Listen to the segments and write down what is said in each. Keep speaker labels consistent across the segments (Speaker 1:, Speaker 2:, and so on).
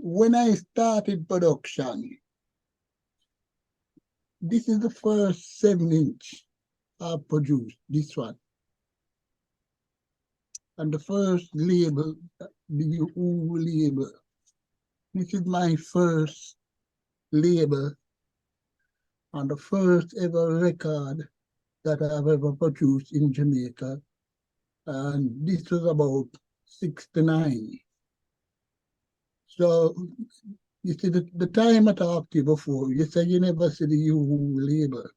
Speaker 1: when I started production, this is the first 7-inch I produced, this one. And the first label, the U label. This is my first label and the first ever record that I've ever produced in Jamaica. And this was about 69. So you see, the time I talked to you before, you said you never see the U label.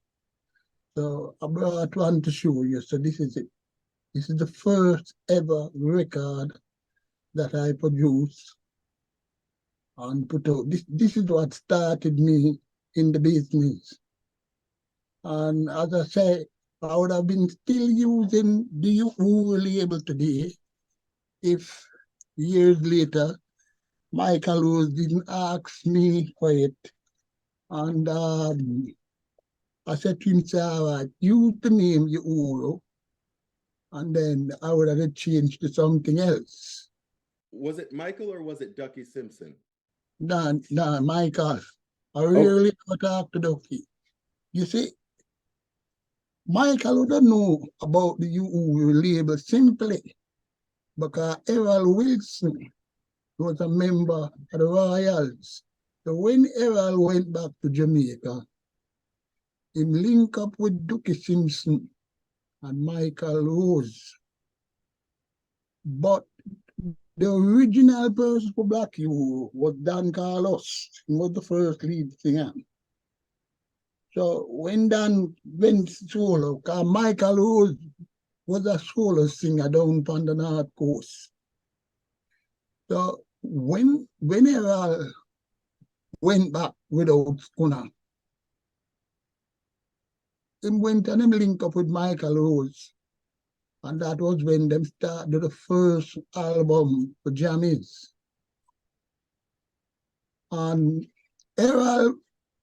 Speaker 1: So I brought one to show you. So this is it. This is the first ever record that I produced and put out. This is what started me in the business. And as I say, I would have been still using the U label today if years later Michael Rose didn't ask me for it. And I said to him, say, all right, use the name Euro, and then I would have changed to something else.
Speaker 2: Was it Michael or was it Ducky Simpson?
Speaker 1: No, Michael. I really talk to Ducky. You see, Michael would know about the U label simply because Errol Wilson was a member of the Royals. So when Errol went back to Jamaica, he linked up with Ducky Simpson and Michael Rose. But the original person for Black U was Dan Carlos. He was the first lead singer. So when Dan went solo, because Michael Rose was a solo singer down on the North Coast. So when Errol went back without Schooner, he went and linked up with Michael Rose. And that was when them started the first album for Jammies. And Errol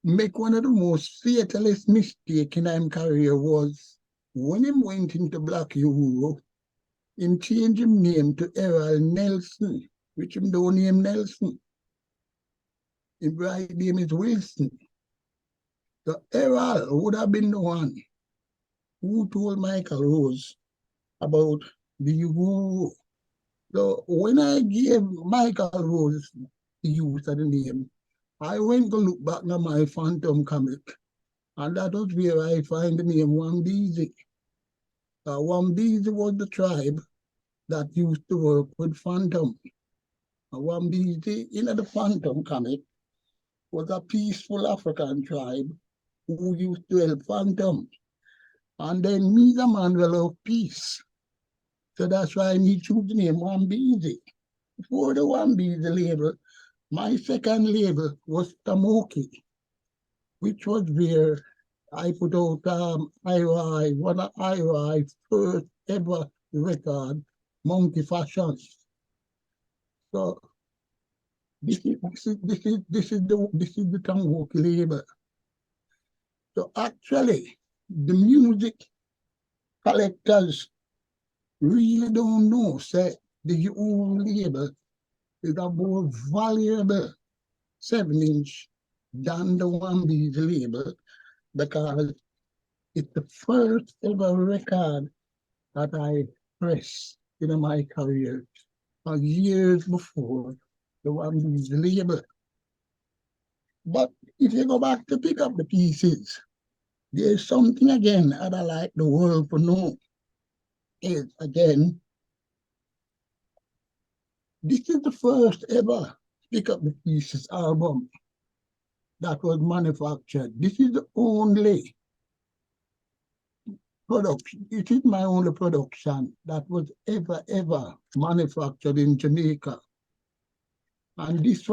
Speaker 1: make one of the most fatalist mistakes in his career was when he went into Black Euro, him changed his name to Errol Nelson, which him don't name Nelson. His right name is Wilson. So Errol would have been the one who told Michael Rose about the Euro. So when I gave Michael Rose the use of the name, I went to look back at my Phantom comic, and that was where I find the name Wambezi. Wambezi was the tribe that used to work with Phantom. Wambezi, in the Phantom comic, was a peaceful African tribe who used to help Phantom. And then me, the man, will love peace. So that's why I choose the name Wambezi. Before the Wambezi label, my second label was Tamoki, which was where I put out one of IOI's first ever record, Monkey Fashion. So this is the Tamoki label. So actually, the music collectors really don't know, say the U label is a more valuable 7-inch than the Wambezi label because it's the first ever record that I pressed in my career years before the Wambezi label. But if you go back to pick up the pieces, there's something again that I like the world to know. Is again, this is the first ever Pick Up the Pieces album that was manufactured. This is the only production. It is my only production that was ever manufactured in Jamaica. And this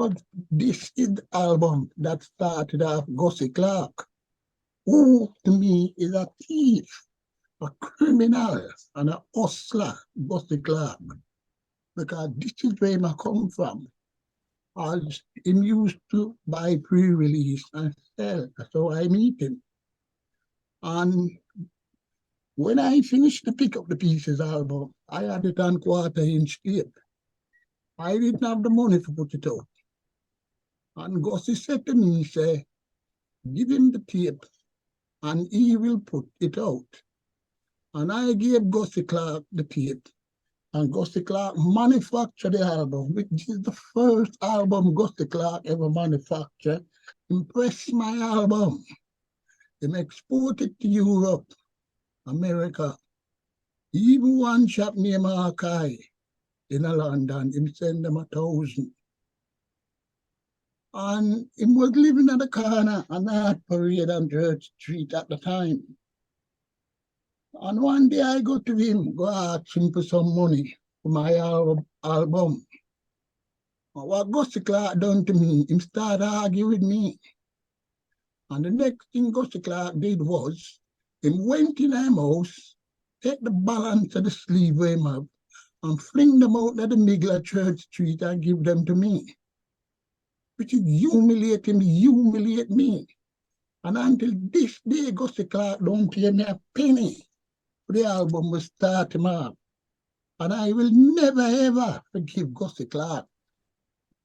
Speaker 1: is the album that started off Gussie Clarke, who to me is a thief, a criminal, and a hustler, Gussie Clarke. Because this is where I come from. As him used to buy pre-release and sell. So I meet him. And when I finished the Pick Up the Pieces album, I had it on 1/4-inch tape. I didn't have the money to put it out. And Gussie said to me, say, give him the tape and he will put it out. And I gave Gussie Clarke the tape. And Gussie Clarke manufactured the album, which is the first album Gussie Clarke ever manufactured. Impressed my album. Him export it to Europe, America. Even one shop named Archive in London, him send them 1,000. And he was living at the corner on Art Parade on Church Street at the time. And one day I go to him, go ask him for some money for my album. And what Gussie Clarke done to me, him started arguing with me. And the next thing Gussie Clarke did was, him went in his house, take the balance of the sleeve where him have, and fling them out at the middle of Church Street and give them to me. Which is humiliate me. And until this day, Gussie Clarke don't pay me a penny for the album we start him up. And I will never ever forgive Gussie Clarke.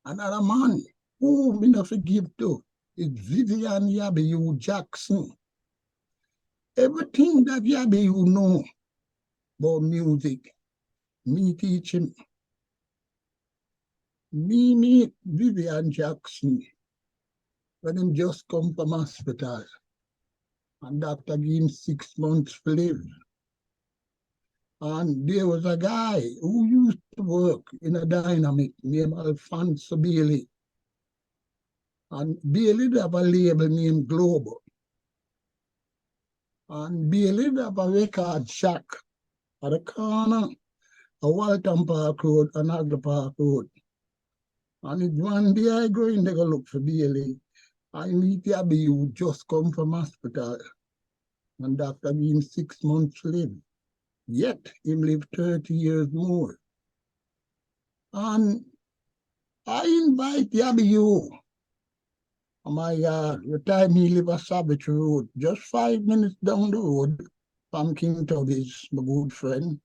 Speaker 1: Another man who me not forgive to is Vivian Yabby Jackson. Everything that Yabby know about music, me teach him. Me meet Vivian Jackson when him just come from hospital. And doctor gave him 6 months to live. And there was a guy who used to work in a dynamic named Alfonso Bailey. And Bailey did have a label named Global. And Bailey did have a record shack at the corner of Walton Park Road and Agla Park Road. And one day I go in there to look for Bailey. I meet Yabby who just come from hospital. And doctor gave him 6 months to live. Yet him live 30 years more. And I invite Yabby. Oh my God, the time he live a Savage Road, just 5 minutes down the road from King Tubby's, my good friend.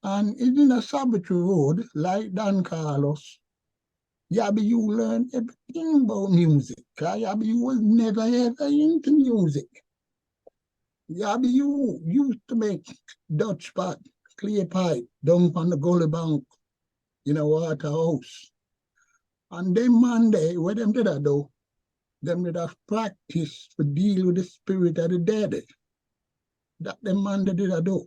Speaker 1: And it's in a Savage Road, like Dan Carlos. Yabby learn everything about music. Yabby was never ever into music. Yabby used to make Dutch pot, clay pipe, down on the gully bank in a water house. And then Monday, what them did I do? Them did have practice to deal with the spirit of the dead. That them Monday did I do.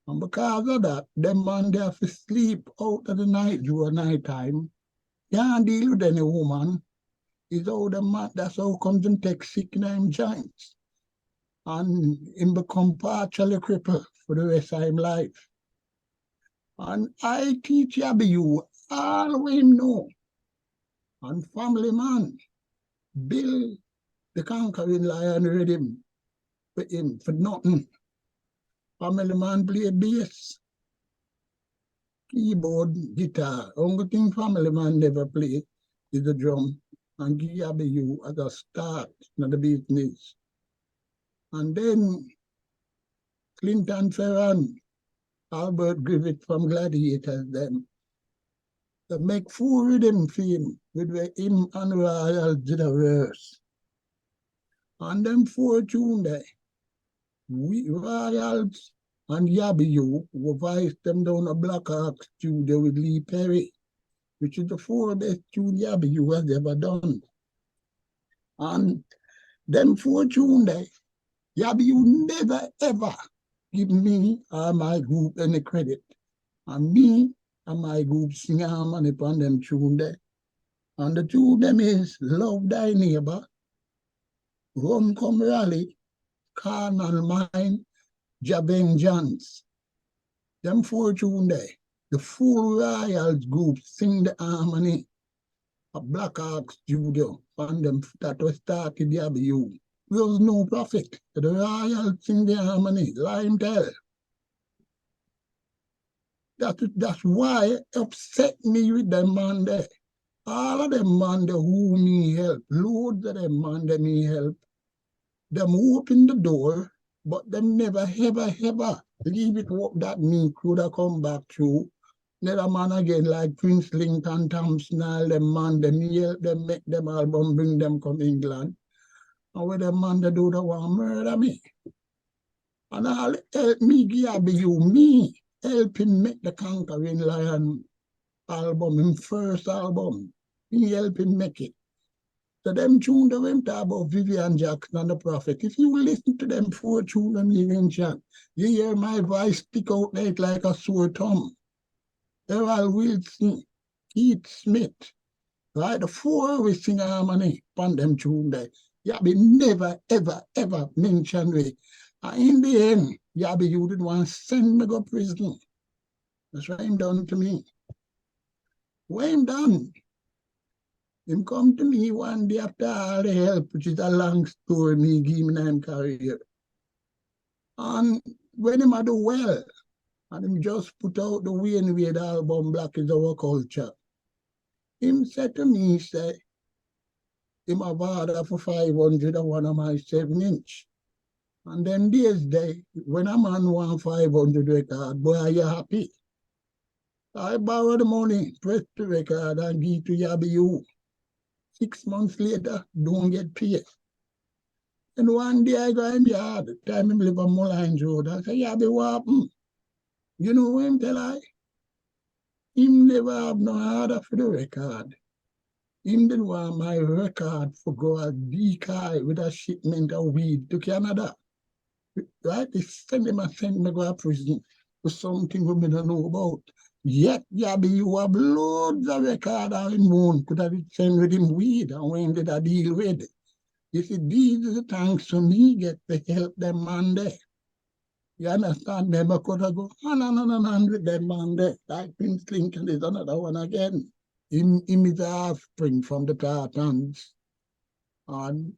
Speaker 1: And because of that, them Monday have to sleep out of the night during night time. Can't deal with any woman. Is how the man, that's how comes and take sick name joints. And him become partially crippled for the rest of his life. And I teach Yabby all we know. And family man, Bill the Conquering Lion read him for nothing. Family man play bass, keyboard, guitar. Only thing family man never play is the drum. And give Yabby as a start in the business. And then Clinton Ferran, Albert Griffith from Gladiators, them. They make full rhythm for him with where him and Royal did a verse. And them 4 tune there, we Royals and Yabby were voiced them down a Black Hawk studio with Lee Perry, which is the 4 best tune Yabby has ever done. And them 4 tune there, Yabby never ever give me or my group any credit. And me and my group sing harmony upon them tune there. And the two of them is Love Thy Neighbor, Rum Come Rally, Carnal Mind, Javengeance. Them 4 tune there. The full Royals group sing the harmony of Black Hawk Studio. And them that was started Yabby. There was no profit. The Royals sing the harmony, Lime Tell. That's why it upset me with them man there. All of them man there who me help, loads of them man there me help. Them open the door, but them never ever leave it up that me could have come back through Let a man again like Prince Lincoln, Thompson, all them man, them help them make them album, bring them come England. And with them man, they do the one murder me. And all help me, Yabby, you, me, help him make the Conquering Lion album, his first album. He help him make it. So them tune that went about Vivian Jackson and the Prophet. If you listen to them four tunes and even chant, you hear my voice stick out there like a sore thumb. Errol Wilson, Keith Smith, right? The four we sing harmony on them tune there. Yabby never, ever, ever mention me. And in the end, Yabby, you didn't want to send me to prison. That's what him done to me. When him done, him come to me one day after all the help, which is a long story, me give me name career. And when him do well, and him just put out the Wayne Wade album, Black is Our Culture, him said to me, he said, him have order for 500 of one of my 7-inch. And them days, when a man want 500 record, boy, are you happy? I borrow the money, press the record, and give to Yabby. 6 months later, don't get paid. And one day I go in the yard, time him live on Mullines Road. I say, Yabby, what happened? You know what him tell I? Him never have no order for the record. Him didn't want my record for go a decoy with a shipment of weed to Canada. Right? They send me go to prison for something we don't know about. Yet, Yabby, you have loads of record on him moon. Could have sent with him weed and when did I deal with it? You see, these are the thanks to me get to help them man there. You understand? Them I could have go on with them man there. Like Prince Lincoln is another one again. Him is a offspring from the Tartans. And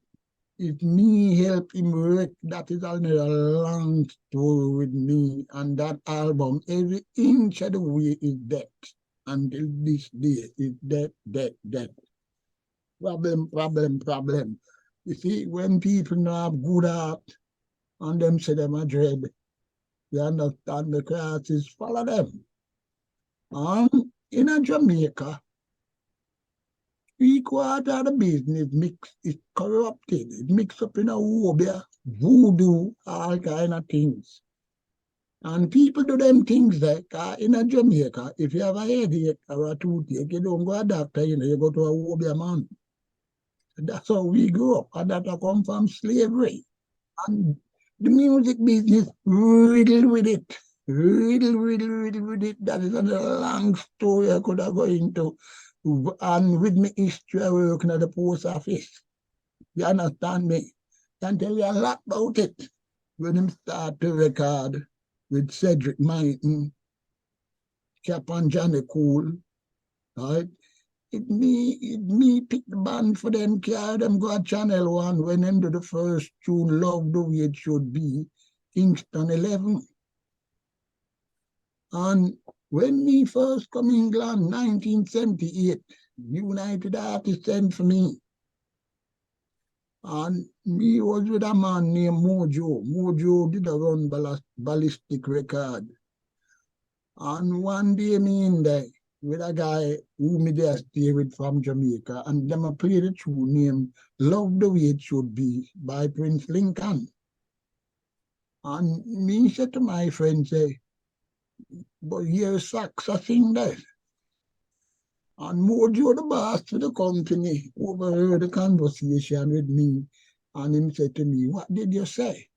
Speaker 1: if me help him work, that is another long story with me. And that album, every inch of the way is dead. Until this day is dead. Problem. You see, when people don't have good heart and them say them are dread, you understand the crisis follow them. And in a Jamaica, 3/4 of the business is corrupted. It mixed up in a wobia, voodoo, all kind of things. And people do them things like in a Jamaica, if you have a headache or a toothache, you don't go to a doctor, you go to a wobia man. That's how we grew up, and that come from slavery. And the music business riddled with it. Riddled with it. That is a long story I could have gone into. And with my history, I working at the post office. You understand me? I can tell you a lot about it. When him start to record with Cedric Martin, Cap and Johnny Cool, right? It me pick the band for them, carry them go to Channel 1 when them do the first tune, Love the Way It Should Be, Kingston 11. And when me first come England, 1978, United Artists sent for me. And me was with a man named Mojo. Mojo did a run ballistic record. And one day me in there, with a guy who me there stay with from Jamaica, and them I play the tune named Love the Way It Should Be by Prince Lincoln. And me said to my friend, say, but here's sax I sing that. And Mojo, the boss to the company, overheard the conversation with me, and him said to me, what did you say?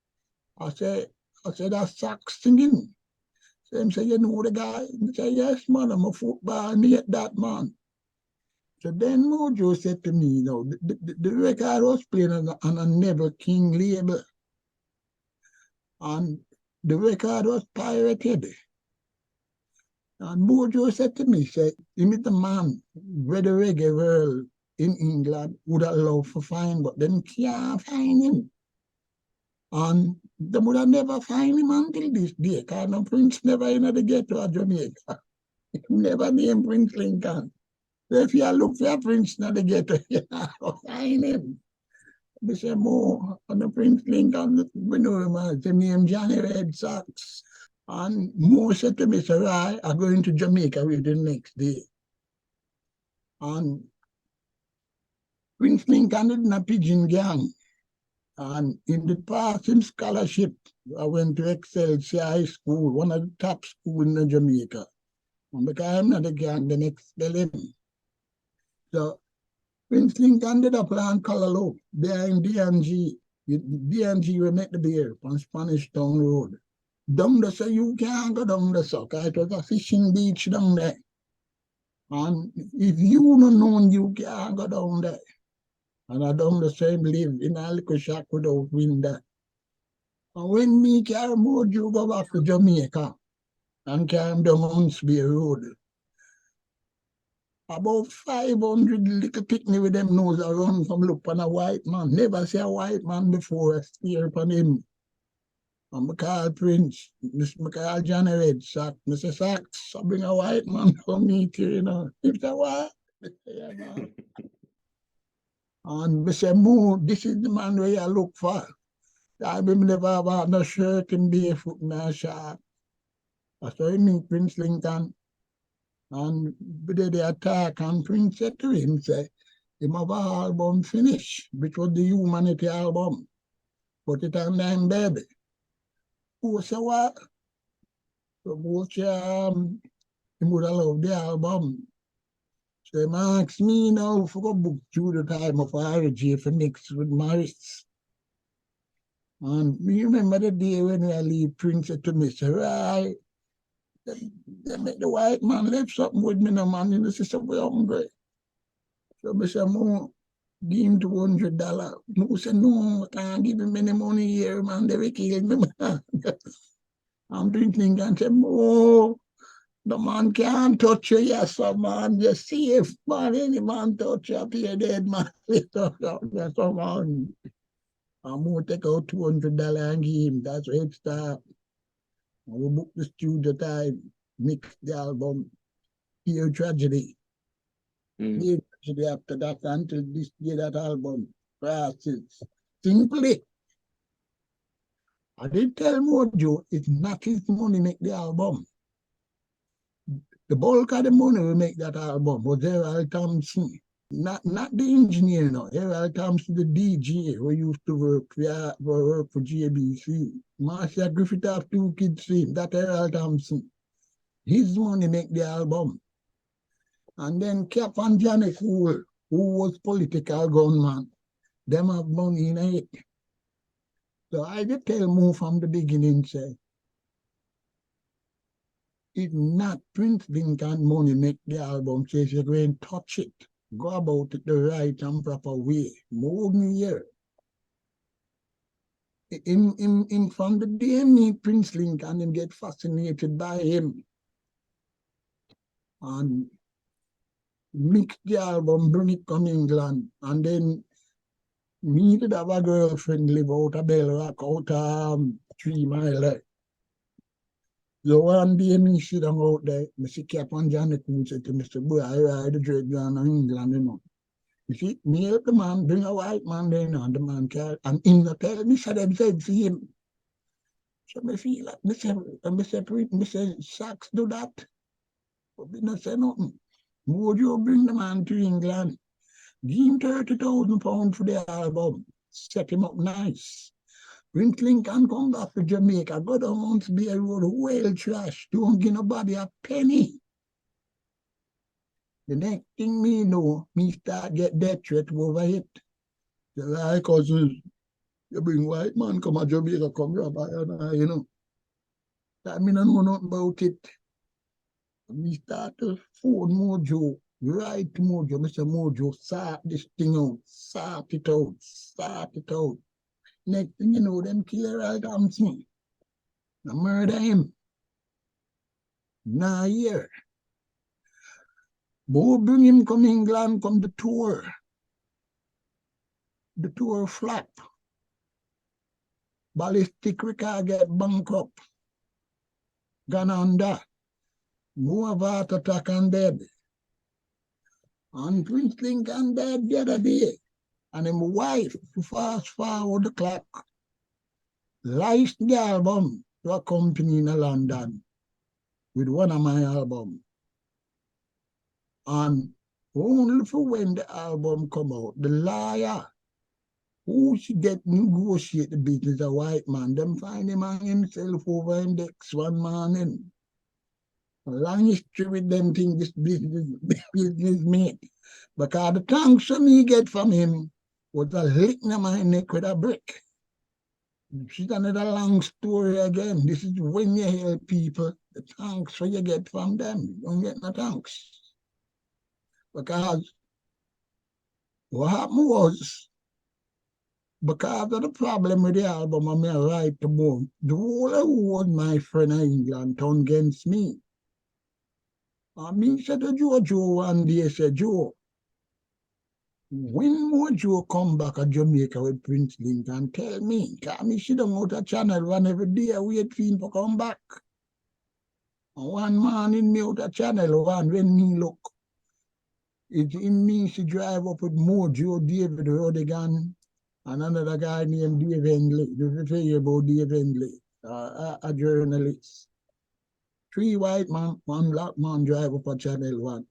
Speaker 1: I said, that's sax singing. So him say, you know the guy? I say, yes, man, I'm a football mate, that man. So then Mojo said to me, you know, the record was playing on a Never King label. And the record was pirated. And Mojo said to me, say, he meet the man where the reggae world in England would have loved to find, but them can't find him. And they would have never find him until this day, because no Prince never in the ghetto of Jamaica. Never named Prince Lincoln. So if you look for a Prince in the ghetto, you can't find him. They say, Mo, and the Prince Lincoln, we know him as the name Johnny Red Sox. And Mo said to me, sir, I'm going to Jamaica with the next day. And Prince Lincoln did a pigeon gang. And in the passing scholarship, I went to Excelsior High School, one of the top schools in Jamaica. And because I'm not a gang, then expel him. So Prince Lincoln did a plan Colorado behind D&G. D&G will make the beer on Spanish Town Road. Down there, so you can't go down there, so it was a fishing beach down there. And if you don't know, you can't go down there. And I down the same live in a little shack without window. And when me carry Mojo go back to Jamaica and carry him down Huntsby Road, about 500 little picnic with them nose around from look on a white man. Never see a white man before, I steer upon him. And I call Prince, I call Johnny Red, Sack. I say, Sacks, I bring a white man for meet you, you know. He say, what? I say, yeah, man. And I say, Mo, this is the man where you look for. I never have no shirt and barefoot, no shirt. I saw him meet Prince Lincoln. And they attack, and Prince said to him, say, him have an album finish, which was the Humanity album. Put it on them, baby. Who say what? So both he would have loved the album. So he asked me now for a book through the time of RG for mix with Morris. And me remember the day when I leave Prince said to me, say, right, they make the white man left something with me no man, and the sister we hungry. So I said, Mo, give him $200. No, say, no, I can't give him any money here, man, they will kill me, man. I'm drinking and say, Mo, the man can't touch you, yes, so man, you're safe, man. Any man touch you, you're dead, man. Yes, so man. I'm going to take out $200 and give him. That's where it starts. We book the studio time, mix the album, Hear Tragedy. Hear Tragedy after that until this year, that album passes. Simply. I did tell Mojo, it's not his money make the album. The bulk of the money will make that album was Errol Thompson. Not the engineer, no. Errol Thompson, the DJ who used to work for JBC. Marcia Griffith have 2 kids for him. That Errol Thompson. His money make the album. And then Cap and Johnny Cool, who was political gunman, them have money in it. So I did tell Mo from the beginning, say, it's not Prince Lincoln money make the album, says you're going to touch it. Go about it the right and proper way. More than here. Him from the day I meet Prince Lincoln, him get fascinated by him. And mix the album, bring it from England. And then me did have a girlfriend live out of Bell Rock, out 3 Mile. So one day me sit down out there, I see Cap and Johnny Cool said to me, boy, I ride the dread down in England, you know. You see, me help the man, bring a white man there, and the man can't, and him not tell me, so them said see him. So me feel like, me say, Sacks do that. But me not say nothing. Would you bring the man to England? Give him £30,000 for the album. Set him up nice. Prince Lincoln come back to Jamaica, go down Huntsby Road, well trash. Don't give nobody a penny. The next thing me know, me start get death threat over it. The like cousins, you bring white man come to Jamaica, come here, you know. That me don't know nothing about it. Me start to phone Mojo, write to Mojo, Mr. Mojo, sort this thing out, sort it out, sort it out. Next thing you know, them kill Errol Thompson. They murder him. Now here. Bo bring him come England, come the tour. The tour flop. Ballistic record get bankrupt. Gone under. Mo have heart attack and dead. And Prince Lincoln dead the other day. And his wife, to fast forward the clock, lies the album, to a company in London with one of my albums. And only for when the album come out, the lawyer who should get negotiate the business, a white man, them find him on himself over index one morning. A long history with them things, this business mate. Because the thanks me get from him was a lick in my neck with a brick. It's another long story again. This is when you help people, the thanks you get from them. You don't get no thanks. Because what happened was, because of the problem with the album, I may write the book. The whole was my friend in England turned against me. And me said to Joe one day, said, Joe, when Mojo come back to Jamaica with Prince Lincoln, tell me, because me sit down out of Channel One every day, I wait for him to come back. And one morning, me out of Channel One, when me look, it's in me to drive up with Mojo, David Rodigan, and another guy named Dave Henley. Did you hear about Dave Henley? A journalist. 3 white man, 1 black man drive up a Channel One.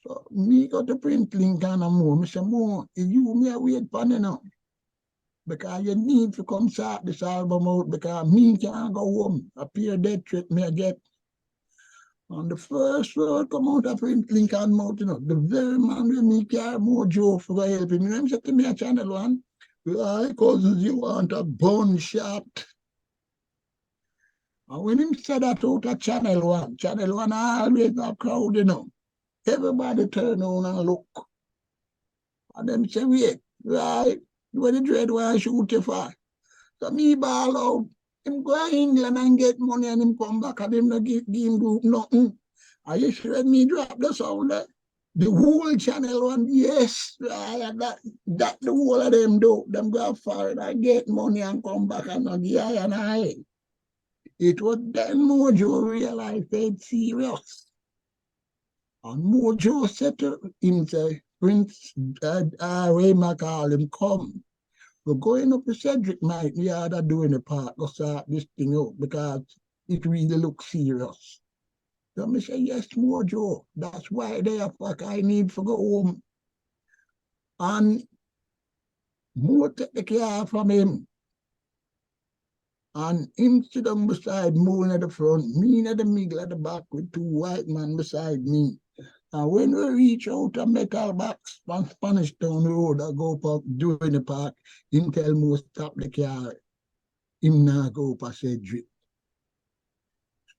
Speaker 1: So me go to Prince Lincoln and Mo. I say, Mo, you me a wait for you now. Because you need to come sort this album out because me can't go home. A peer death threat me I get. And the first word come out of Prince Lincoln mouth, you know, the very man with me carry Mojo for helping me. He said to me a Channel One, why, because you want a bone shot. And when him said that out of Channel One always a crowd, you know. Everybody turn on and look. And them say, wait, right, what the dread want to shoot you for? So me ball out. Him go to England and get money and him come back and him not give him group nothing. I just read me drop the sound there. The whole Channel One, yes, right, that the whole of them do. Them go far and get money and come back and not give I. It was then Mojo realized it's serious. And Mojo said to him, say, Prince, Ray call him, come. We're going up to Cedric night, we are doing a part to start this thing out because it really looks serious. So I say, yes, Mojo, that's why they are fuck I need to go home. And Mo take the car from him. And him sit down beside Mo at the front, me at the middle at the back with 2 white men beside me. And when we reach out a metal box on Spanish Town Road, I go up during the park, him tell me stop the car. Him now go up a Cedric.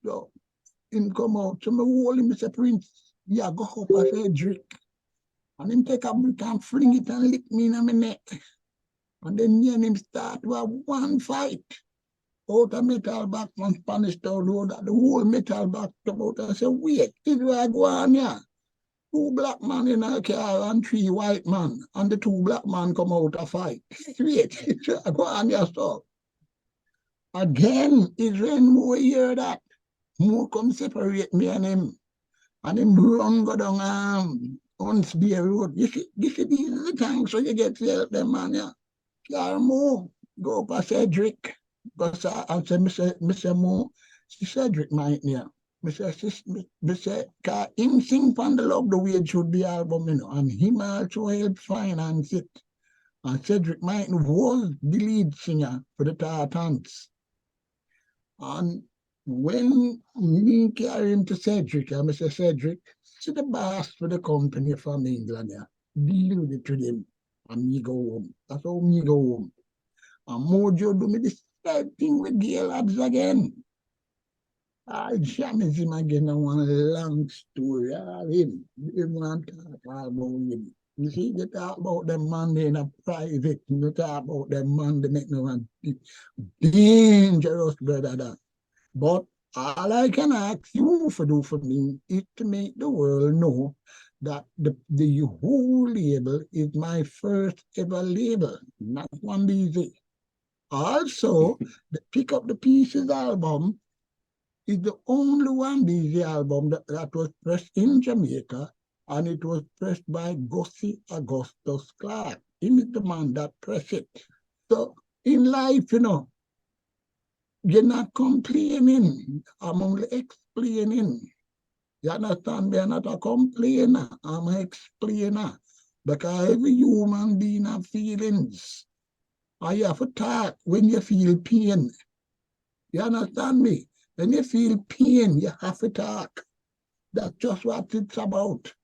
Speaker 1: So him come out, so me hold him, Mr. Prince, yeah, go up a Cedric. And him take a brick and fling it and lick me in my neck. And then me and him start to have one fight. Out a metal box on Spanish Town Road, the whole metal box come out and say, wait, this is where I go on here. 2 black men in a car and 3 white men, and the 2 black men come out a fight. Wait, go on yourself. Again, is when more hear that, more come separate me and him run go down on Spear Road. You see, these are the times so you get to help them, man, yeah. Car more, go up a Cedric, because I say, Mr. Mo, Cedric might, yeah. Mr. Him sing from the Love the Way It Should Be album, you know, and him also helped finance it. And Cedric Martin was the lead singer for the Tartans. And when me carry him to Cedric, I say, Cedric, see the boss for the company from England, yeah. Deal with it to them. And me go home. That's how me go home. And Mojo do me the same thing with Gail Labs again. I challenge him again on one long story. Him want to talk about him. You see, they talk about them Monday in a private. You talk about them Monday make no one dangerous, brother. That. But all I can ask you for do for me is to make the world know that the whole label is my first ever label, not one BZ. Also, the Pick Up the Pieces album is the only one BZ album that was pressed in Jamaica, and it was pressed by Gussie Clarke. He is the man that pressed it. So in life, you know, You're not complaining. I'm only explaining. You understand me? I'm not a complainer. I'm an explainer. Because every human being has feelings. And you have to talk when you feel pain. You understand me? When you feel pain, you have to talk. That's just what it's about.